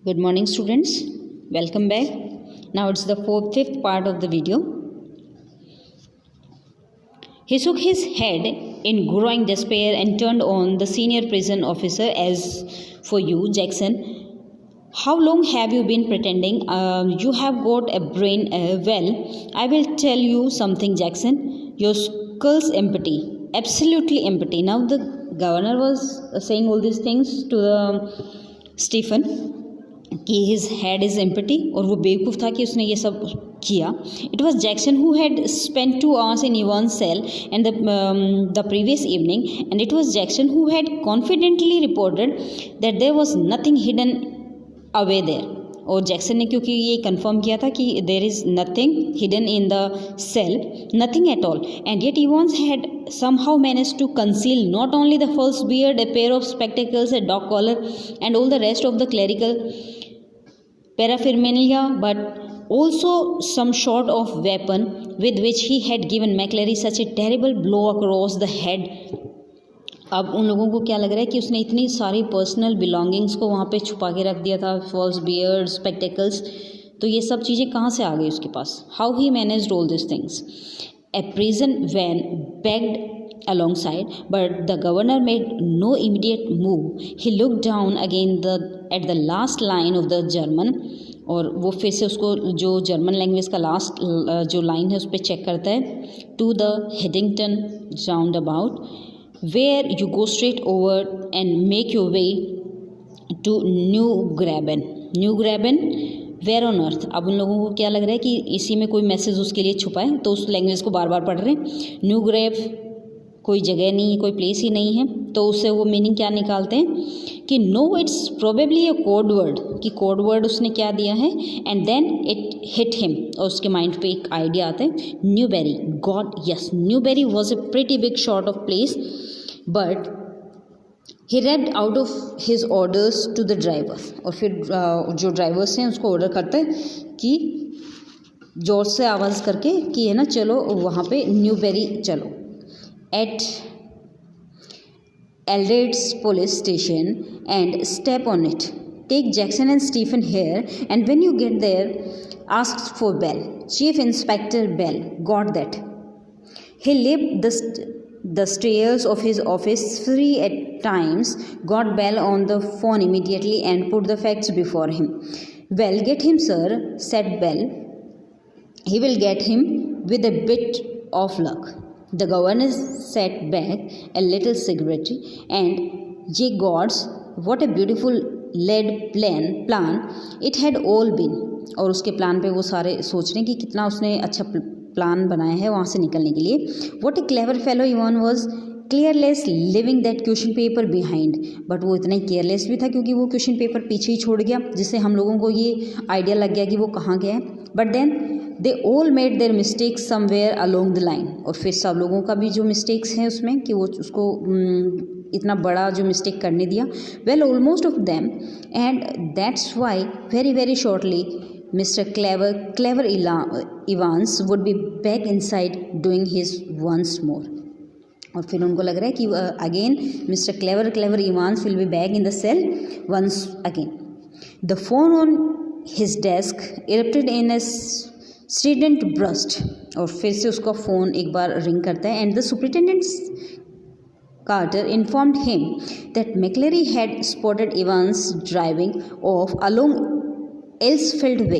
Good morning, students. Welcome back. Now it's the fifth part of the video. He shook his head in growing despair and turned on the senior prison officer. As for you, Jackson, how long have you been pretending? You have got a brain. Well, I will tell you something, Jackson. Your skull's empty, absolutely empty. Now the governor was saying all these things to the Stephen कि his head is empty और वो बेवकूफ़ था कि उसने ये सब किया. It was Jackson who had spent 2 hours in Yvonne's cell and the previous evening, and it was Jackson who had confidently reported that there was nothing hidden away there. और जैक्सन ने क्योंकि ये कंफर्म किया था कि there is nothing hidden in the cell, nothing at all, and yet Evans had somehow managed to conceal not only the false beard, a pair of spectacles, a dog collar, and all the rest of the clerical paraphernalia, but also some sort of weapon with which he had given McClary such a terrible blow across the head. अब उन लोगों को क्या लग रहा है कि उसने इतनी सारी पर्सनल बिलोंगिंग्स को वहाँ पे छुपा के रख दिया था, फॉल्स बियर्ड, स्पेक्टेकल्स, तो ये सब चीज़ें कहाँ से आ गई उसके पास? How he managed all this things? A prison van begged alongside, but the governor made no immediate move. He looked down again at the last line of the German, और वो फिर से उसको जो जर्मन लैंग्वेज का last जो line है उस पर चेक करता है. To the Headington roundabout where you go straight over and make your way to new Grabben where on earth. अब उन लोगों को क्या लग रहा है कि इसी में कोई मैसेज उसके लिए छुपा है, तो उस लैंग्वेज को बार बार पढ़ रहे हैं. न्यू ग्रेव कोई जगह नहीं है, कोई प्लेस ही नहीं है, तो उससे वो मीनिंग क्या निकालते हैं कि no it's probably a code word, कि कोड वर्ड उसने क्या दिया है. And then it hit him, और उसके माइंड पे एक आइडिया आता है. Newbury, god yes, Newbury was a pretty big sort of place, but he read out of his orders to the driver. और फिर जो ड्राइवर्स हैं उसको ऑर्डर करता है कि जोर से आवाज़ करके कि है ना, चलो वहाँ पे न्यूबेरी चलो. At Eldred's police station and step on it. Take Jackson and Stephen here, and when you get there, ask for Bell. Chief Inspector Bell. Got that? He leaped the stairs of his office 3 at times, got Bell on the phone immediately, and put the facts before him. Well, get him, sir, said Bell. He will get him with a bit of luck. The governor sat back a little cigarette, and ye gods, what a beautiful laid plan it had all been. और उसके plan पे वो सारे सोच रहे हैं कि कितना उसने अच्छा प्लान बनाया है वहाँ से निकलने के लिए. What a clever fellow Ivan was, careless living that question paper behind. But वो इतना ही केयरलेस भी था क्योंकि वो क्वेश्चन पेपर पीछे ही छोड़ गया, जिससे हम लोगों को ये आइडिया लग गया कि वो कहाँ गया है. But then they all made their mistakes somewhere along the line. और फिर सब लोगों का भी जो मिस्टेक्स हैं उसमें कि वो उसको इतना बड़ा जो मिस्टेक करने दिया. Well, almost of them, and that's why very very shortly Mr. Clever Evans would be back inside doing his once more. और फिर उनको लग रहा है कि again Mister clever Evans will be back in the cell once again. The phone on his desk erupted in a strident burst. और फिर से उसका फ़ोन एक बार रिंग करता है. And the superintendent Carter informed him that McClary had spotted Evans driving off along एल्सफील्ड वे.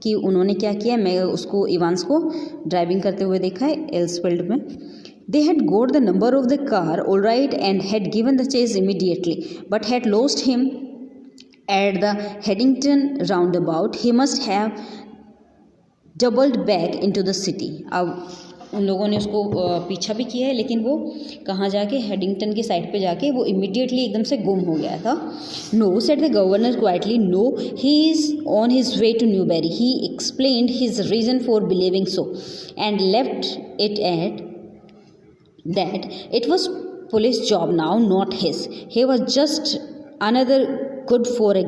कि उन्होंने क्या किया, मैं उसको इवांस को ड्राइविंग करते हुए देखा है एल्सफील्ड में. They had got the number of the car all right and had given the chase immediately, but had lost him at the Headington roundabout. He must have doubled back into the city. अब उन लोगों ने उसको पीछा भी किया है, लेकिन वो कहाँ जाके, हेडिंगटन की साइड पे जाके वो इमीडिएटली एकदम से गुम हो गया था. No, said the governor quietly, no, he is on his way to Newbury. He explained his reason for believing so and left it at that it was police job now, not his. He was just another good for a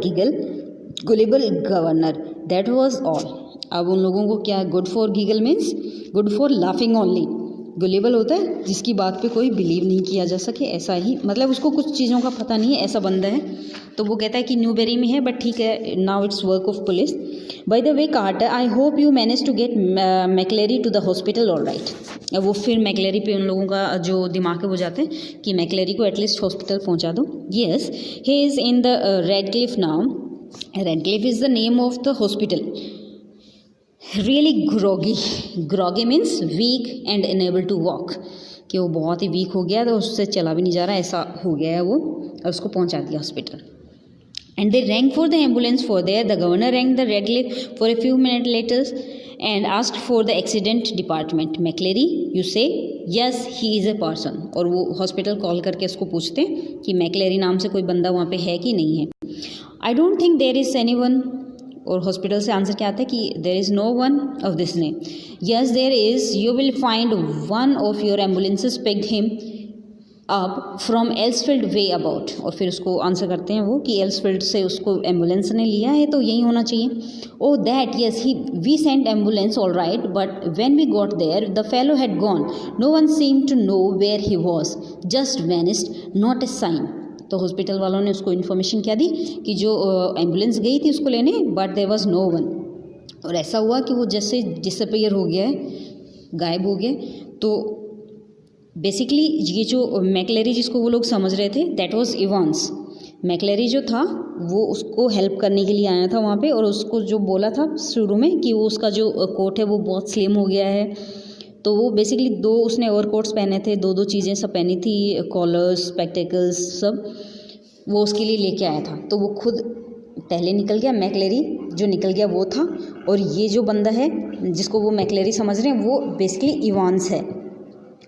gullible governor. That was all. अब उन लोगों को क्या, good for giggle means good for laughing only. Gullible होता है जिसकी बात पे कोई बिलीव नहीं किया जा सके, ऐसा ही मतलब उसको कुछ चीज़ों का पता नहीं है, ऐसा बंदा है। तो वो कहता है कि न्यूबेरी में है बट ठीक है, now it's work of police. By the way Carter, I hope you manage to get McLeery to the hospital all right. वो फिर मैकलेरी पे उन लोगों का जो दिमाग है वो जाते हैं कि मैकलेरी को एटलीस्ट हॉस्पिटल पहुंचा दो। Yes, he is in the Radcliffe now. Radcliffe is the name of the hospital. Really groggy means weak and unable to walk, कि वो बहुत ही वीक हो गया तो उससे चला भी नहीं जा रहा, ऐसा हो गया है वो, और उसको पहुंचा दिया hospital. And they rang for the ambulance for there. The governor rang the Radcliffe for a few minute later and asked for the accident department. McLeary, you say yes he is a person. और वो hospital call करके उसको पूछते हैं कि McLeary नाम से कोई बंदा वहाँ पे है कि नहीं है। I don't think there is any one. और हॉस्पिटल से आंसर क्या आता है कि there is no one of this name. Yes there is, you will find one of your ambulances picked him up from Elsfield way about. और फिर उसको answer करते हैं वो कि एल्सफील्ड से उसको एम्बुलेंस ने लिया है तो यही होना चाहिए। Oh that, yes he we sent ambulance all right, but when we got there the fellow had gone, no one seemed to know where he was, just vanished, not a sign. तो hospital वालों ने उसको information क्या दी कि जो ambulance गई थी उसको लेने, but there was no one. और ऐसा हुआ कि वो जैसे डिसअपीयर हो गया है, गायब हो गया। तो बेसिकली ये जो मैकलेरी जिसको वो लोग समझ रहे थे दैट वाज इवांस। मैकलेरी जो था वो उसको हेल्प करने के लिए आया था वहाँ पे, और उसको जो बोला था शुरू में कि वो उसका जो कोट है वो बहुत स्लिम हो गया है। तो वो बेसिकली उसने ओवरकोट्स पहने थे, दो चीज़ें सब पहनी थी, कॉलर्स, स्पेक्टिकल्स सब, वो उसके लिए लेके आया था। तो वो खुद पहले निकल गया, मैकलेरी जो निकल गया वो था, और ये जो बंदा है जिसको वो मैकलेरी समझ रहे हैं वो बेसिकली इवांस है।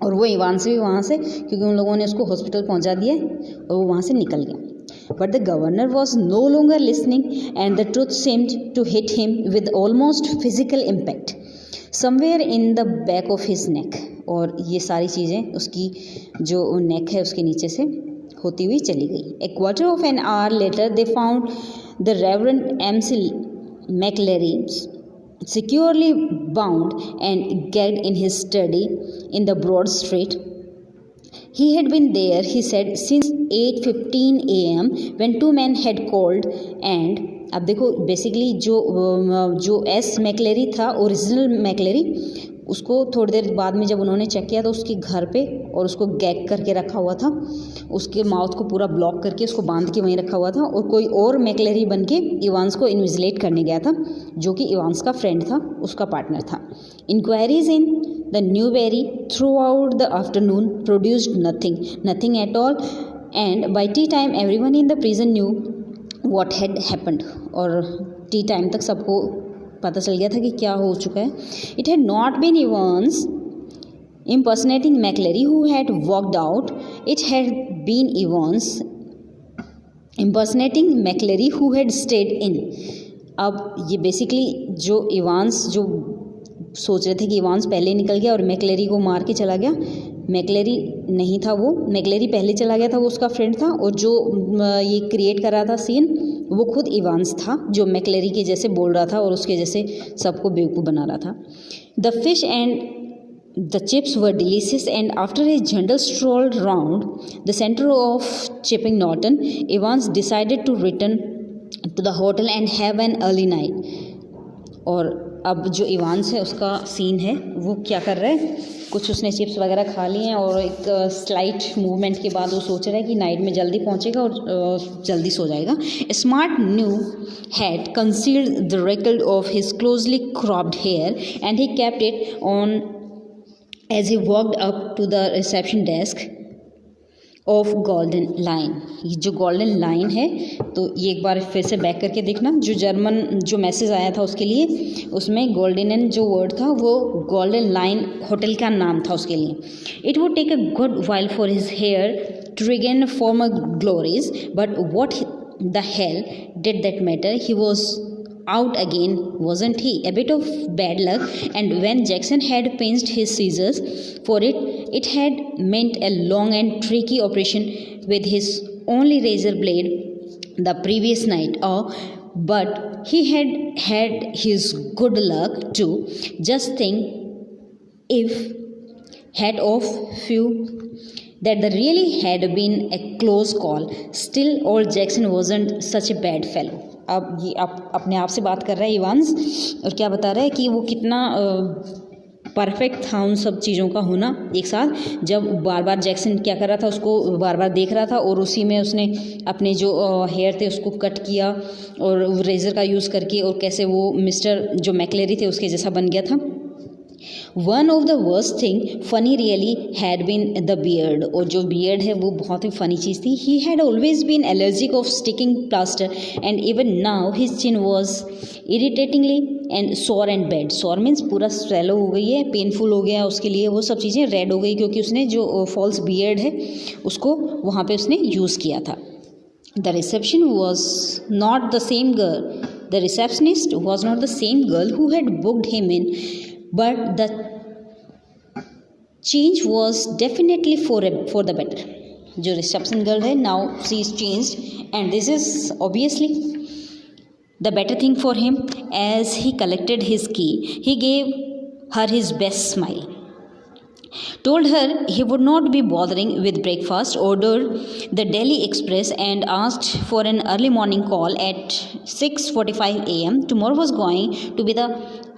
और वो इवांस भी वहाँ से, क्योंकि उन लोगों ने उसको हॉस्पिटल पहुँचा दिया और वो वहाँ से निकल गया। But the governor was no longer listening and the truth seemed to hit him with almost physical impact somewhere in the back of his neck. और ये सारी चीज़ें उसकी जो नेक है उसके नीचे से होती हुई चली गई। A quarter of an hour later they found the reverend MC. McLeery securely bound and gagged in his study in the Broad Street. He had been there, he said, since 8:15 a.m. when two men had called and अब देखो basically जो S McLeary था, original McLeary, उसको थोड़ी देर बाद में जब उन्होंने चेक किया तो उसके घर पे, और उसको गैग करके रखा हुआ था, उसके माउथ को पूरा ब्लॉक करके उसको बांध के वहीं रखा हुआ था। और कोई और मैकलेरी बन के इवांस को इन्विजिलेट करने गया था, जो कि इवांस का फ्रेंड था, उसका पार्टनर था। Inquiries in the Newbury throughout the afternoon produced nothing at all, and by tea time everyone in the prison knew what had happened. और टी टाइम तक सबको पता चल गया था कि क्या हो चुका है। It had not been Evans impersonating McLeery who had walked out, it had been Evans impersonating McLeery who had stayed in। अब ये बेसिकली जो इवांस जो सोच रहे थे कि इवांस पहले निकल गया और मैकलेरी को मार के चला गया, मैकलेरी नहीं था वो, मैकलेरी पहले चला गया था, वो उसका फ्रेंड था, और जो ये क्रिएट कर रहा था सीन वो खुद इवांस था, जो मैकलेरी के जैसे बोल रहा था और उसके जैसे सबको बेवकूफ़ बना रहा था। The fish and the chips were delicious, and after a gentle stroll round the center of Chipping Norton, Evans decided to return to the hotel and have an early night। और अब जो इवांस है उसका scene है, वो क्या कर रहा है, कुछ उसने चिप्स वगैरह खा लिए हैं और एक स्लाइट मूवमेंट के बाद वो सोच रहा है कि नाइट में जल्दी पहुंचेगा और जल्दी सो जाएगा। Smart new had concealed the wrinkle of his closely cropped hair and he kept it on as he walked up to the reception desk of Golden Line। ये जो गोल्डन लाइन है, तो ये एक बार फिर से बैक करके देखना, जो जर्मन जो मैसेज आया था उसके लिए, उसमें गोल्डन जो वर्ड था वो गोल्डन लाइन होटल का नाम था उसके लिए। It would take a good while for his hair to regain former glories, but what the hell did that matter, he was out again, wasn't he? A bit of bad luck, and when Jackson had pinched his scissors for it, it had meant a long and tricky operation with his only razor blade the previous night. But he had had his good luck too. Just think if hat off few that the really had been a close call. Still, old Jackson wasn't such a bad fellow. अब ये अपने आप से बात कर रहा है Evans, और क्या बता रहा है कि वो कितना परफेक्ट था उन सब चीज़ों का होना एक साथ, जब बार बार जैक्सन क्या कर रहा था, उसको बार बार देख रहा था और उसी में उसने अपने जो हेयर थे उसको कट किया और रेजर का यूज़ करके, और कैसे वो मिस्टर जो मैकलेरी थे उसके जैसा बन गया था. One of the worst thing funny really had been the beard, और जो बियर्ड है वो बहुत ही फनी चीज़ थी. He had always been allergic of sticking plaster and even now his chin was irritatingly and sore and bad. Sore means पूरा swollen हो गई है, पेनफुल हो गया उसके लिए, वो सब चीज़ें रेड हो गई क्योंकि उसने जो फॉल्स बियर्ड है उसको वहाँ पे उसने यूज़ किया था. The reception was not the same girl, the receptionist was not the same girl who had booked him in, but the change was definitely for the better. जो reception girl है, now she is changed and this is obviously the better thing for him. As he collected his key, he gave her his best smile, told her he would not be bothering with breakfast, ordered the Delhi Express and asked for an early morning call at 6:45 a.m. Tomorrow was going to be the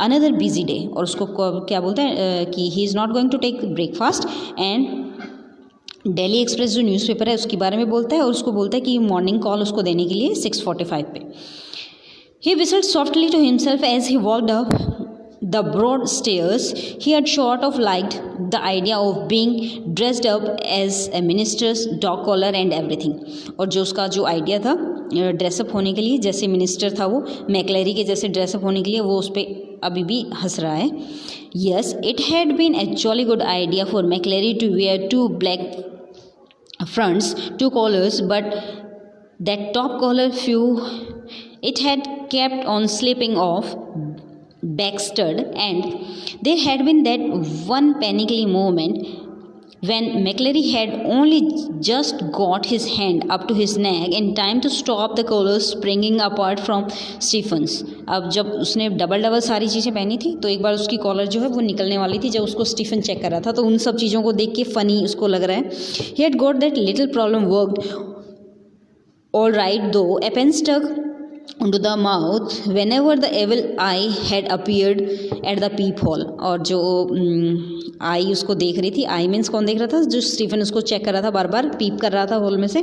another busy day. और उसको क्या बोलता है कि he is not going to take breakfast and daily express जो newspaper है उसके बारे में बोलता है, और उसको बोलता है कि मॉर्निंग कॉल उसको देने के लिए 6:45 पे. He whistled softly to himself as he walked up the broad stairs. He had sort of liked the idea of being dressed up as a minister's dog collar and everything. और जो उसका जो idea था dress up होने के लिए, जैसे minister था वो मैकलेरी के जैसे ड्रेसअप होने के लिए, वो उस पर अभी भी हंस रहा है. Yes, it had been a jolly good idea for McLary to wear two black fronts, two collars, but that top collar few it had kept on slipping off backstud, and there had been that one panicky moment when McLary had only just got his hand up to his neck in time to stop the collar springing apart from Stephen's. अब जब उसने double सारी चीज़ें पहनी थी तो एक बार उसकी कॉलर जो है वो निकलने वाली थी जब उसको स्टीफन चेक कर रहा था, तो उन सब चीज़ों को देख के फ़नी उसको लग रहा है. He had got that little problem worked all right though. A pen stuck into the mouth whenever the evil eye had appeared at the peephole. और जो आई उसको देख रही थी, आई मीन्स कौन देख रहा था, जो स्टीफन उसको चेक कर रहा था, बार बार पीप कर रहा था होल में से,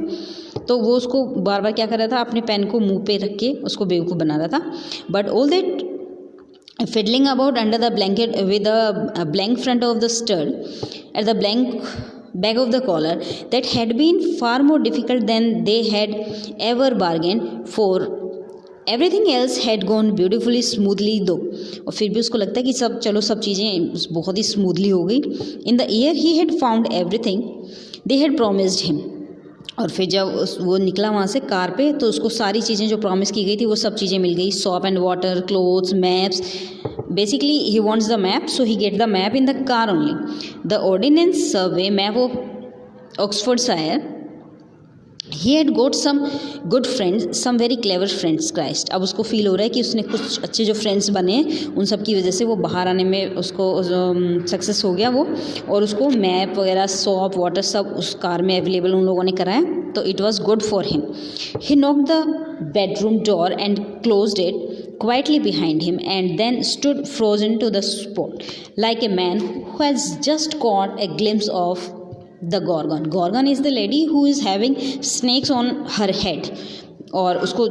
तो वो उसको बार बार क्या कर रहा था, अपने पेन को मुंह पे रख के उसको बेवकूफ़ बना रहा था. But all that fiddling about under the blanket with a blank front of the stud at the blank back of the collar, that had been far more difficult than they had ever bargained for. Everything else had gone beautifully smoothly दो, और फिर भी उसको लगता है कि सब चीज़ें बहुत ही स्मूथली हो गई. In the year he had found everything they had promised him. और फिर जब वो निकला वहाँ से कार पे तो उसको सारी चीज़ें जो प्रॉमिस की गई थी वो सब चीज़ें मिल गई. Soap and water, clothes, maps. Basically he wants the map, so he get the map in the car only. The ordnance survey map of Oxfordshire. He had got some good friends, some very clever friends. Christ, अब उसको feel हो रहा है कि उसने कुछ अच्छे जो फ्रेंड्स बने उन सब की वजह से वो बाहर आने में उसको सक्सेस हो गया वो, और उसको मैप वगैरह, सॉप, वाटर सब उस कार में अवेलेबल उन लोगों ने कराया, तो it was good for him. He knocked the bedroom door and closed it quietly behind him, and then stood frozen to the spot like a man who has just caught a glimpse of the Gorgon. Gorgon is the lady who is having snakes on her head. और उसको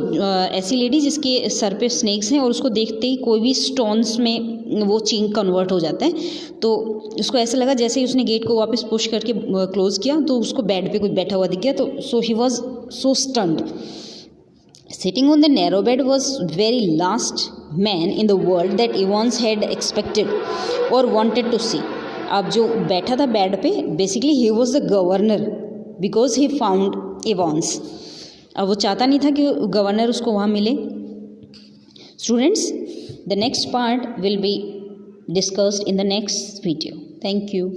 ऐसी lady जिसके sir पे snacks हैं और उसको देखते ही कोई भी स्टोन्स में वो चींग कन्वर्ट हो जाता है. तो उसको ऐसा लगा जैसे ही उसने गेट को वापस पुश करके क्लोज किया तो उसको बेड पे कोई बैठा हुआ दिख गया, तो so he was so stunned. Sitting on the narrow bed was very last man in the world that Evans had expected or wanted to see. अब जो बैठा था बेड पे, basically he was the governor because he found Evans. अब वो चाहता नहीं था कि गवर्नर उसको वहाँ मिले. Students, the next part will be discussed in the next video. Thank you.